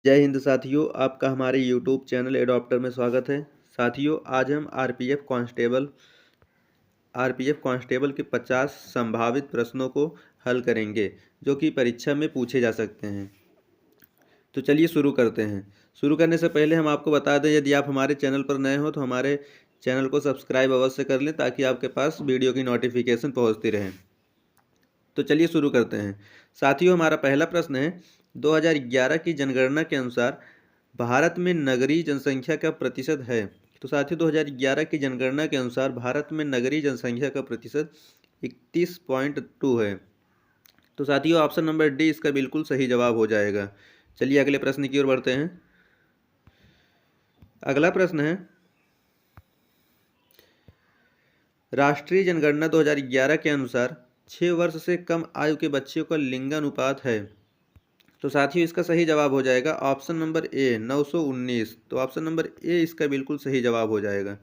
जय हिंद साथियों, आपका हमारे यूट्यूब चैनल एडॉप्टर में स्वागत है। साथियों, आज हम आरपीएफ कांस्टेबल के 50 संभावित प्रश्नों को हल करेंगे जो कि परीक्षा में पूछे जा सकते हैं। तो चलिए शुरू करते हैं। शुरू करने से पहले हम आपको बता दें, यदि आप हमारे चैनल पर नए हो तो हमारे चैनल को सब्सक्राइब अवश्य कर लें ताकि आपके पास वीडियो की नोटिफिकेशन पहुँचती रहे। तो चलिए शुरू करते हैं। साथियों, हमारा पहला प्रश्न है, 2011 की जनगणना के अनुसार भारत में नगरीय जनसंख्या का प्रतिशत है। तो साथियों, 2011 की जनगणना के अनुसार भारत में नगरीय जनसंख्या का प्रतिशत 31.2 है। तो साथियों, ऑप्शन नंबर डी इसका बिल्कुल सही जवाब हो जाएगा। चलिए अगले प्रश्न की ओर बढ़ते हैं। अगला प्रश्न है, राष्ट्रीय जनगणना 2011 के अनुसार 6 वर्ष से कम आयु के बच्चों का लिंगानुपात है। तो साथियों, इसका सही जवाब हो जाएगा ऑप्शन नंबर ए 919। तो ऑप्शन नंबर ए इसका बिल्कुल सही जवाब हो जाएगा।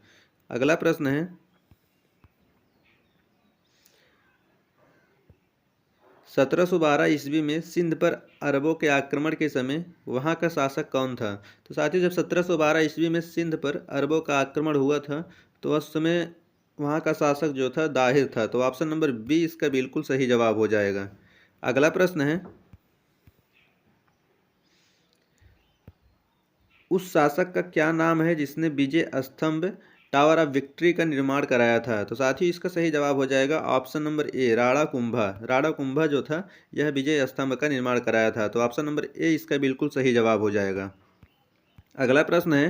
अगला प्रश्न है, 1712 ईस्वी में सिंध पर अरबों के आक्रमण के समय वहां का शासक कौन था। तो साथियों, जब 1712 ईस्वी में सिंध पर अरबों का आक्रमण हुआ था तो उस समय वहां का शासक जो था दाहिर था। तो ऑप्शन नंबर बी इसका बिल्कुल सही जवाब हो जाएगा। अगला प्रश्न है, उस शासक का क्या नाम है जिसने विजय स्तंभ टावर ऑफ विक्ट्री का निर्माण कराया था। तो साथ ही इसका सही जवाब हो जाएगा option number A Rana Kumbha. Rana Kumbha जो था यह विजय स्तंभ का निर्माण कराया था। तो ऑप्शन नंबर ए इसका बिल्कुल सही जवाब हो जाएगा। अगला प्रश्न है,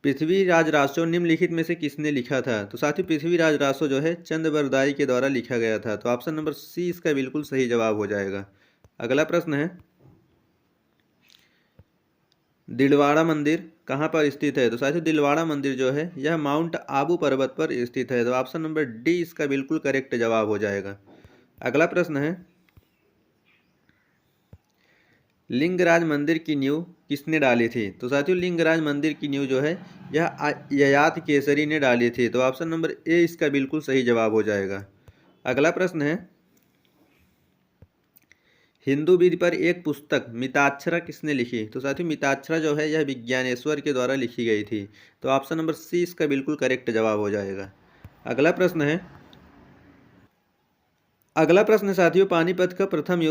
पृथ्वीराज रासो निम्नलिखित में से किसने लिखा था। तो साथ ही पृथ्वीराज रासो जो है चंद बरदाई के द्वारा लिखा गया था। तो ऑप्शन नंबर सी इसका बिल्कुल सही जवाब हो जाएगा। अगला प्रश्न है, दिलवाड़ा मंदिर कहाँ पर स्थित है। तो साथियों, दिलवाड़ा मंदिर जो है यह माउंट आबू पर्वत पर स्थित है। तो ऑप्शन नंबर डी इसका बिल्कुल करेक्ट जवाब हो जाएगा। अगला प्रश्न है, लिंगराज मंदिर की नींव किसने डाली थी। तो साथियों, लिंगराज मंदिर की नींव जो है यह ययाति केसरी ने डाली थी। तो ऑप्शन नंबर ए इसका बिल्कुल सही जवाब हो जाएगा। अगला प्रश्न है, हिंदू विधि पर एक पुस्तक मिताक्षरा किसने लिखी। तो साथियों, मिताक्षरा जो है यह विज्ञानेश्वर के द्वारा लिखी गई थी। तो ऑप्शन नंबर सी इसका बिल्कुल करेक्ट जवाब हो जाएगा। अगला प्रश्न है, अगला प्रश्न साथियों, पानीपत का प्रथम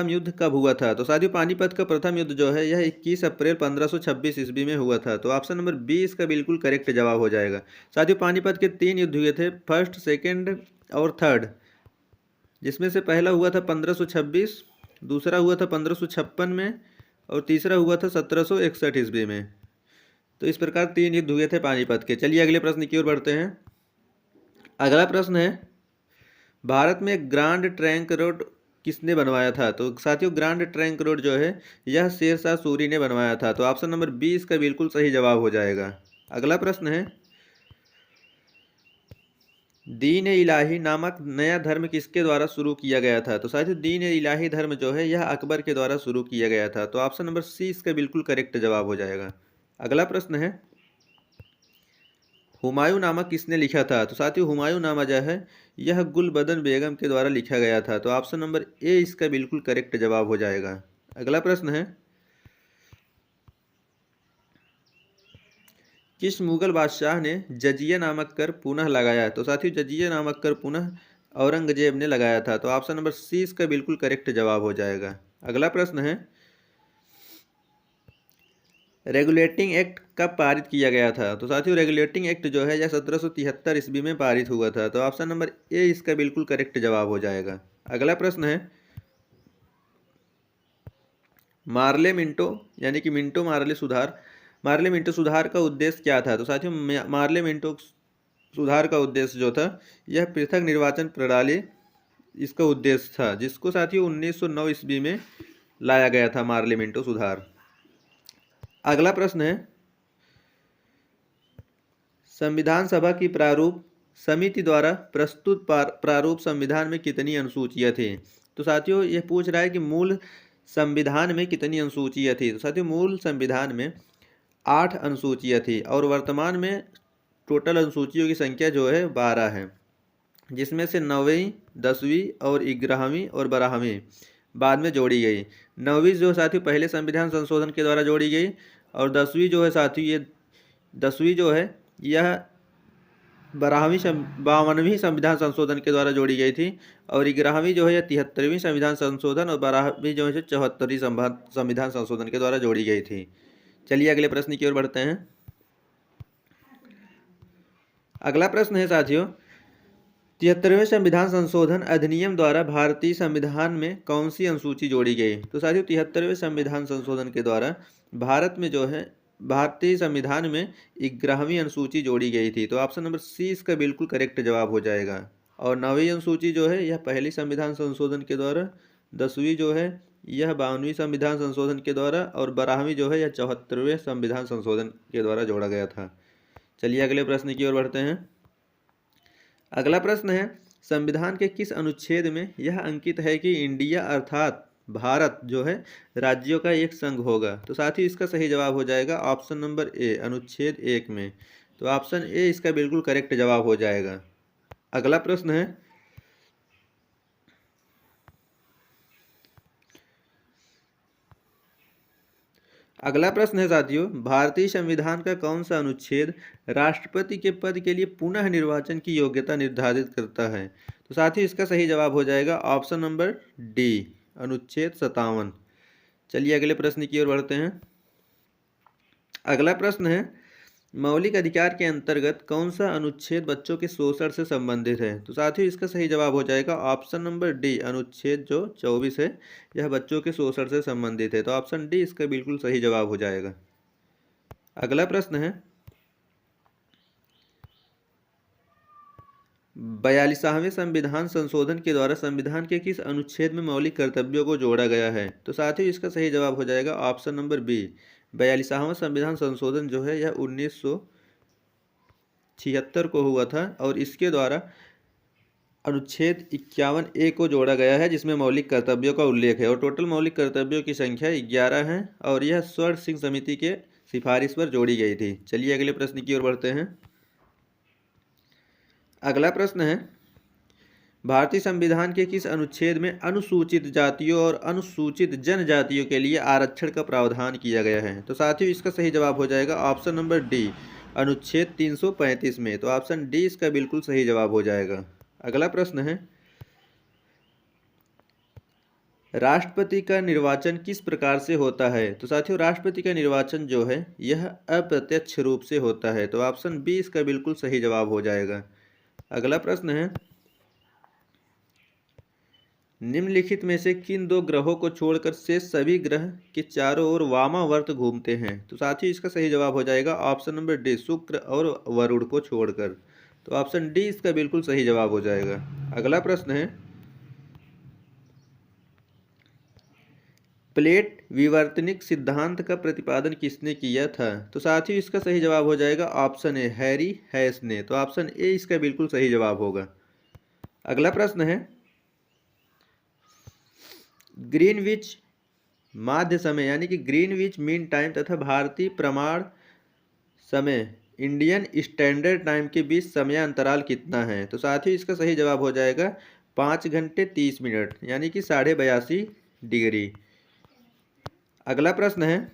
युद्ध कब हुआ था। तो साथियों, पानीपत का प्रथम युद्ध जो है यह 21 अप्रैल 1526 ईस्वी में हुआ था। तो ऑप्शन नंबर बी इसका बिल्कुल करेक्ट जवाब हो जाएगा। साथियों, पानीपत के 3 युद्ध हुए थे, फर्स्ट, सेकेंड और थर्ड, जिसमें से पहला हुआ था 1526, दूसरा हुआ था 1556 में और तीसरा हुआ था 1761 ईस्वी में। तो इस प्रकार 3 युद्ध हुए थे पानीपत के। चलिए अगले प्रश्न की ओर बढ़ते हैं। अगला प्रश्न है, भारत में ग्रांड ट्रंक रोड किसने बनवाया था। तो साथियों, ग्रांड ट्रंक रोड जो है यह शेरशाह सूरी ने बनवाया था। तो ऑप्शन नंबर बी इसका बिल्कुल सही जवाब हो जाएगा। अगला प्रश्न है, दीन इलाही नामक नया धर्म किसके द्वारा शुरू किया गया था। तो साथियों, दीन इलाही धर्म जो है यह अकबर के द्वारा शुरू किया गया था। तो ऑप्शन नंबर सी इसका बिल्कुल करेक्ट जवाब हो जाएगा। अगला प्रश्न है, हुमायूं नामा किसने लिखा था। तो साथियों, हुमायूं नामा जो है यह गुलबदन बेगम के द्वारा लिखा गया था। तो ऑप्शन नंबर ए इसका बिल्कुल करेक्ट जवाब हो जाएगा। अगला प्रश्न है, किस मुगल बादशाह ने जजिया नामक कर पुनः लगाया। तो साथियों, जजिया नामक कर पुनः औरंगजेब ने लगाया था। तो ऑप्शन नंबर सी इसका बिल्कुल करेक्ट जवाब हो जाएगा। अगला प्रश्न है, रेगुलेटिंग एक्ट कब पारित किया गया था। तो साथियों, रेगुलेटिंग एक्ट जो है यह 1773 ईस्वी में पारित हुआ था। तो ऑप्शन नंबर ए इसका बिल्कुल करेक्ट जवाब हो जाएगा। अगला प्रश्न है, मार्ले मिंटो यानी कि मिंटो मार्ले मिंटो सुधार का उद्देश्य क्या था। तो साथियों, मार्ले मिंटो सुधार का उद्देश्य जो था यह पृथक निर्वाचन प्रणाली इसका उद्देश्य था, जिसको साथियों 1909 ईस्वी में लाया गया था मार्ले मिंटो सुधार। अगला प्रश्न है, संविधान सभा की प्रारूप समिति द्वारा प्रस्तुत प्रारूप संविधान में कितनी अनुसूचियां थी। तो साथियों, यह पूछ रहा है कि मूल संविधान में कितनी अनुसूचियां थी। तो साथियों, मूल संविधान में 8 अनुसूचियां थी और वर्तमान में टोटल अनुसूचियों की संख्या जो है 12 है, जिसमें से 9वीं, 10वीं और 11वीं और 12वीं बाद में जोड़ी गई। 9वीं जो साथियों पहले संविधान संशोधन के द्वारा जोड़ी गई, और 10वीं जो है साथियों ये 10वीं जो है यह 52वीं संविधान संशोधन के द्वारा जोड़ी गई थी, और 11वीं जो है यह 73वीं संविधान संशोधन, और 12वीं जो है 74वीं संविधान संशोधन के द्वारा जोड़ी गई थी। चलिए अगले प्रश्न की ओर बढ़ते हैं। अगला प्रश्न है साथियों, 73वें संविधान संशोधन अधिनियम द्वारा भारतीय संविधान में कौन सी अनुसूची जोड़ी गई? तो साथियों 73वें संविधान संशोधन के द्वारा भारत में जो है भारतीय संविधान में 11वीं अनुसूची जोड़ी गई थी। तो ऑप्शन नंबर सी इसका बिल्कुल करेक्ट जवाब हो जाएगा। और 9वीं अनुसूची जो है यह पहली संविधान संशोधन के द्वारा, 10वीं जो है यह 52वीं संविधान संशोधन के द्वारा, और 12वीं जो है यह 74वें संविधान संशोधन के द्वारा जोड़ा गया था। चलिए अगले प्रश्न की ओर बढ़ते हैं। अगला प्रश्न है, संविधान के किस अनुच्छेद में यह अंकित है कि इंडिया अर्थात भारत जो है राज्यों का एक संघ होगा? तो साथ ही इसका सही जवाब हो जाएगा ऑप्शन नंबर ए, अनुच्छेद 1 में। तो ऑप्शन ए इसका बिल्कुल करेक्ट जवाब हो जाएगा। अगला प्रश्न है, साथियों, भारतीय संविधान का कौन सा अनुच्छेद राष्ट्रपति के पद के लिए पुनः निर्वाचन की योग्यता निर्धारित करता है? तो साथियों इसका सही जवाब हो जाएगा ऑप्शन नंबर डी, अनुच्छेद 57। चलिए अगले प्रश्न की ओर बढ़ते हैं। अगला प्रश्न है, मौलिक अधिकार के अंतर्गत कौन सा अनुच्छेद बच्चों के शोषण से संबंधित है? तो साथियों इसका सही जवाब हो जाएगा ऑप्शन नंबर डी, अनुच्छेद जो 24 है यह बच्चों के शोषण से संबंधित है। तो ऑप्शन डी इसका बिल्कुल सही जवाब हो जाएगा। अगला प्रश्न है, 42वें संविधान संशोधन के द्वारा संविधान के किस अनुच्छेद में मौलिक कर्तव्यों को जोड़ा गया है? तो साथियों इसका सही जवाब हो जाएगा ऑप्शन नंबर बी, 42वां संविधान संशोधन जो है यह 1976 को हुआ था, और इसके द्वारा अनुच्छेद 51A को जोड़ा गया है जिसमें मौलिक कर्तव्यों का उल्लेख है, और टोटल मौलिक कर्तव्यों की संख्या 11 है, और यह स्वर्ण सिंह समिति के सिफारिश पर जोड़ी गई थी। चलिए अगले प्रश्न की ओर बढ़ते हैं। अगला प्रश्न है, भारतीय संविधान के किस अनुच्छेद में अनुसूचित जातियों और अनुसूचित जनजातियों के लिए आरक्षण का प्रावधान किया गया है? तो साथियों इसका सही जवाब हो जाएगा ऑप्शन नंबर डी, अनुच्छेद 335 में। तो ऑप्शन डी इसका बिल्कुल सही जवाब हो जाएगा। अगला प्रश्न है, राष्ट्रपति का निर्वाचन किस प्रकार से होता है? तो साथियों राष्ट्रपति का निर्वाचन जो है यह अप्रत्यक्ष रूप से होता है। तो ऑप्शन बी इसका बिल्कुल सही जवाब हो जाएगा। अगला प्रश्न है, निम्नलिखित में से किन दो ग्रहों को छोड़कर शेष सभी ग्रह के चारों ओर वामावर्त घूमते हैं? तो साथियों इसका सही जवाब हो जाएगा ऑप्शन नंबर डी, शुक्र और वरुण को छोड़कर। तो ऑप्शन डी इसका बिल्कुल सही जवाब हो जाएगा। अगला प्रश्न है, प्लेट विवर्तनिक सिद्धांत का प्रतिपादन किसने किया था? तो साथियों इसका सही जवाब हो जाएगा ऑप्शन ए, हैरी हैस ने। तो ऑप्शन ए इसका बिल्कुल सही जवाब होगा। अगला प्रश्न है, ग्रीनविच माध्य समय यानी कि ग्रीनविच मीन टाइम तथा भारतीय प्रमाण समय इंडियन स्टैंडर्ड टाइम के बीच समय अंतराल कितना है? तो साथियों इसका सही जवाब हो जाएगा 5 घंटे 30 मिनट यानी कि 82.5 डिग्री। अगला प्रश्न है,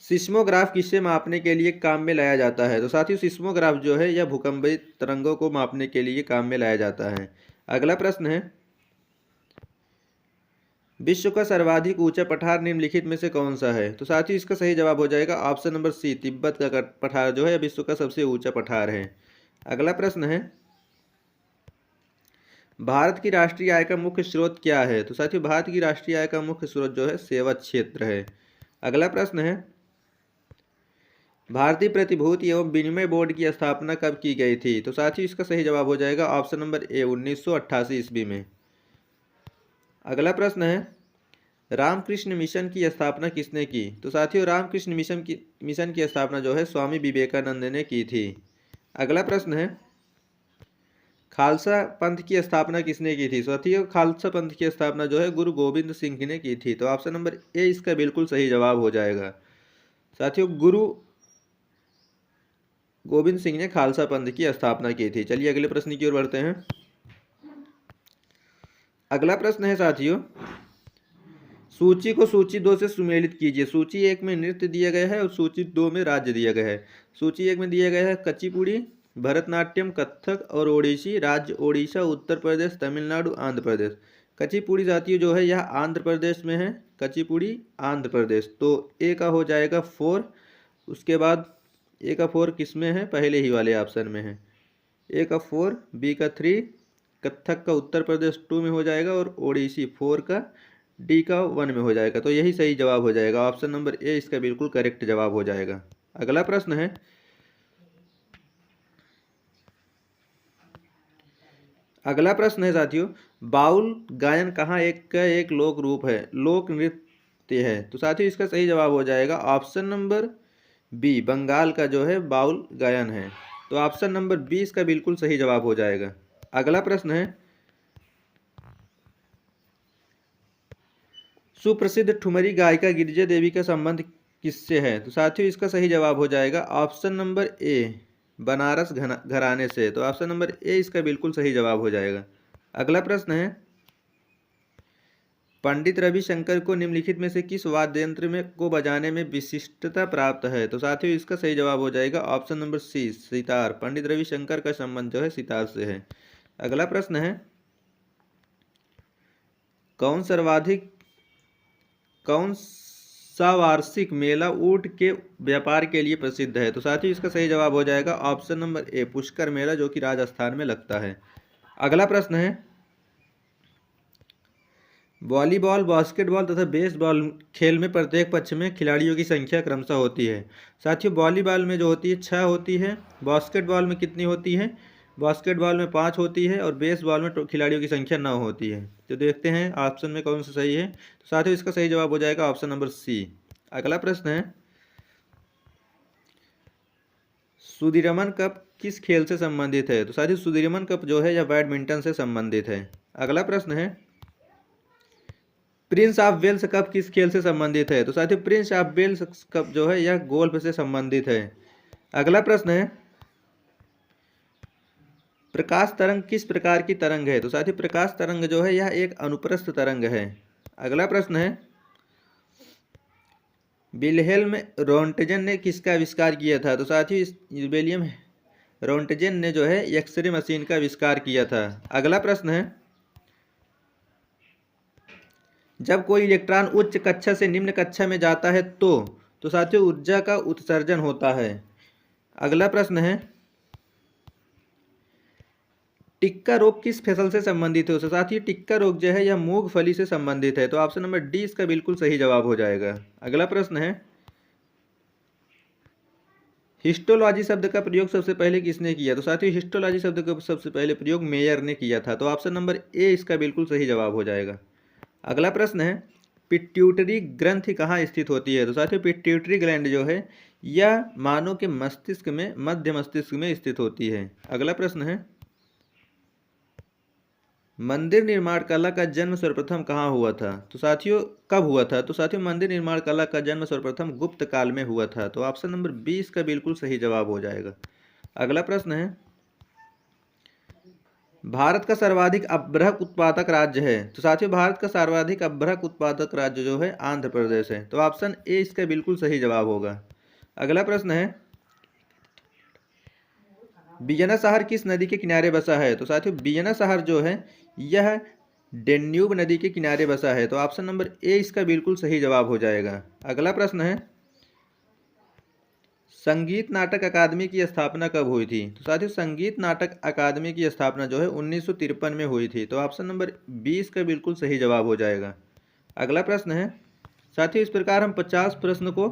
सिस्मोग्राफ किसे मापने के लिए काम में लाया जाता है? तो साथियों सिस्मोग्राफ जो है यह भूकंपीय तरंगों को मापने के लिए काम में लाया जाता है। अगला प्रश्न है, विश्व का सर्वाधिक ऊंचा पठार निम्नलिखित में से कौन सा है? तो साथियों इसका सही जवाब हो जाएगा ऑप्शन नंबर सी, तिब्बत का पठार जो है विश्व का सबसे ऊंचा पठार है। अगला प्रश्न है, भारत की राष्ट्रीय आय का मुख्य स्रोत क्या है? तो साथियों भारत की राष्ट्रीय आय का मुख्य स्रोत जो है सेवा क्षेत्र है। अगला प्रश्न है, भारतीय प्रतिभूति एवं विनिमय बोर्ड की स्थापना कब की गई थी? तो साथियों इसका सही जवाब हो जाएगा ऑप्शन नंबर ए, 1988 ईस्वी में। अगला प्रश्न है, रामकृष्ण मिशन की स्थापना किसने की? तो साथियों रामकृष्ण मिशन की स्थापना जो है स्वामी विवेकानंद ने की थी। अगला प्रश्न है, खालसा पंथ की स्थापना किसने की थी? साथियों खालसा पंथ की स्थापना जो है गुरु गोविंद सिंह ने की थी। तो ऑप्शन नंबर ए इसका बिल्कुल सही जवाब हो जाएगा। साथियों गुरु गोविंद सिंह ने खालसा पंथ की स्थापना की थी। चलिए अगले प्रश्न की ओर बढ़ते हैं। अगला प्रश्न है साथियों, सूची को सूची 2 से सुमेलित कीजिए। सूची 1 में नृत्य दिया गया है और सूची 2 में राज्य दिया गया है। सूची 1 में दिया गया है कुचिपुड़ी, भरतनाट्यम, कथक और ओडिसी। राज्य ओडिशा, उत्तर प्रदेश, तमिलनाडु, आंध्र प्रदेश। कुचिपुड़ी साथियों जो है यह आंध्र प्रदेश में है। कुचिपुड़ी आंध्र प्रदेश। तो ए का हो जाएगा 4। उसके बाद ए का 4 किस में है, पहले ही वाले ऑप्शन में है। ए का 4, बी का 3, कथक का उत्तर प्रदेश 2 में हो जाएगा और ओडिसी 4 का डी का 1 में हो जाएगा। तो यही सही जवाब हो जाएगा। ऑप्शन नंबर ए इसका बिल्कुल करेक्ट जवाब हो जाएगा। अगला प्रश्न है, अगला प्रश्न है साथियों, बाउल गायन कहाँ एक लोक रूप है, लोक नृत्य है। तो साथियों इसका सही जवाब हो जाएगा ऑप्शन नंबर बी, बंगाल का जो है बाउल गायन है। तो ऑप्शन नंबर बी इसका बिल्कुल सही जवाब हो जाएगा। अगला प्रश्न है, सुप्रसिद्ध ठुमरी गायिका गिरिजा देवी का संबंध किससे है। तो साथियों इसका सही जवाब हो जाएगा ऑप्शन नंबर ए, बनारस घराने से। तो ऑप्शन नंबर ए इसका बिल्कुल सही जवाब हो जाएगा। अगला प्रश्न है, पंडित रविशंकर को निम्नलिखित में से किस वाद्य यंत्र में को बजाने में विशिष्टता प्राप्त है। तो साथियों इसका सही जवाब हो जाएगा option number C, sitar. Pandit Ravishankar का संबंध जो है सितार से है। अगला प्रश्न है, कौन सा वार्षिक मेला ऊंट के व्यापार के लिए प्रसिद्ध है। तो साथियों इसका सही जवाब हो जाएगा ऑप्शन नंबर ए, पुष्कर मेला, जो कि राजस्थान में लगता है। अगला प्रश्न है, वॉलीबॉल, बास्केटबॉल तथा बेसबॉल खेल में प्रत्येक पक्ष में खिलाड़ियों की संख्या क्रमशः होती है। साथियों वॉलीबॉल में जो होती है 6 होती है, बास्केटबॉल में कितनी होती है, बास्केटबॉल में 5 होती है और बेसबॉल में खिलाड़ियों की संख्या 9 होती है। तो देखते हैं ऑप्शन में कौन सा सही है। तो साथियों इसका सही जवाब हो जाएगा ऑप्शन नंबर सी। अगला प्रश्न है, सुदीरमन कप किस खेल से संबंधित है। तो साथियों सुदीरमन कप जो है यह बैडमिंटन से संबंधित है। अगला प्रश्न है, प्रिंस ऑफ वेल्स कप किस खेल से संबंधित है। तो साथियों प्रिंस ऑफ वेल्स कप जो है यह गोल्फ से संबंधित है। अगला प्रश्न है, प्रकाश तरंग किस प्रकार की तरंग है। तो साथियों प्रकाश तरंग जो है यह एक अनुप्रस्थ तरंग है। अगला प्रश्न है, विल्हेल्म रोंटगेन ने किसका आविष्कार किया था। तो साथियों विलियम रोंटगेन ने जो है एक्सरे मशीन का आविष्कार किया था। अगला प्रश्न है, जब कोई इलेक्ट्रॉन उच्च कक्षा से निम्न कक्षा में जाता है तो साथियों ऊर्जा का उत्सर्जन होता है। अगला प्रश्न है, टिक्का रोग किस फसल से संबंधित है। तो साथियों टिक्का रोग जो है यह मूंगफली से संबंधित है। तो ऑप्शन नंबर डी इसका बिल्कुल सही जवाब हो जाएगा। अगला प्रश्न है, हिस्टोलॉजी शब्द का प्रयोग सबसे पहले किसने किया। तो साथियों हिस्टोलॉजी शब्द का सबसे पहले प्रयोग मेयर ने किया था। तो ऑप्शन नंबर ए इसका बिल्कुल सही जवाब हो जाएगा। अगला प्रश्न है, पिट्यूटरी ग्रंथि कहाँ स्थित होती है। तो साथियों पिट्यूटरी ग्लैंड जो है यह मानव के मस्तिष्क में, मध्य मस्तिष्क में स्थित होती है। अगला प्रश्न है, मंदिर निर्माण कला का जन्म सर्वप्रथम कहाँ हुआ था। तो साथियों कब हुआ था। तो साथियों मंदिर निर्माण कला का जन्म सर्वप्रथम गुप्त काल में हुआ था। तो ऑप्शन नंबर 20 का बिल्कुल सही जवाब हो जाएगा। अगला प्रश्न है, भारत का सर्वाधिक अभ्रक उत्पादक राज्य है। तो साथियों भारत का सर्वाधिक अभ्रक उत्पादक राज्य जो है आंध्र प्रदेश है। तो ऑप्शन ए इसका बिल्कुल सही जवाब होगा। अगला प्रश्न है, वियना शहर किस नदी के किनारे बसा है। तो साथियों वियना शहर जो है यह डेन्यूब नदी के किनारे बसा है। तो ऑप्शन नंबर ए इसका बिल्कुल सही जवाब हो जाएगा। अगला प्रश्न है, संगीत नाटक अकादमी की स्थापना कब हुई थी। तो साथियों संगीत नाटक अकादमी की स्थापना जो है 1953 में हुई थी। तो ऑप्शन नंबर 20 का बिल्कुल सही जवाब हो जाएगा। अगला प्रश्न है, साथियों इस प्रकार हम 50 प्रश्न को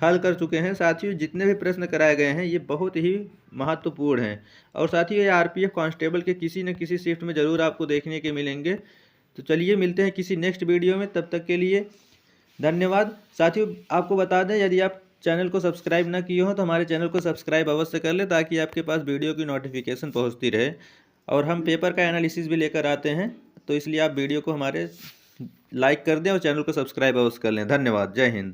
हल कर चुके हैं। साथियों जितने भी प्रश्न कराए गए हैं ये बहुत ही महत्वपूर्ण हैं और साथियों ये आरपीएफ कांस्टेबल के किसी न किसी शिफ्ट में ज़रूर आपको देखने के मिलेंगे। तो चलिए मिलते हैं किसी नेक्स्ट वीडियो में, तब तक के लिए धन्यवाद। साथियों आपको बता दें यदि आप चैनल को सब्सक्राइब ना किए हो तो हमारे चैनल को सब्सक्राइब अवश्य कर लें ताकि आपके पास वीडियो की नोटिफिकेशन पहुँचती रहे। और हम पेपर का एनालिसिस भी लेकर आते हैं, तो इसलिए आप वीडियो को हमारे लाइक कर दें और चैनल को सब्सक्राइब अवश्य कर लें। धन्यवाद। जय हिंद।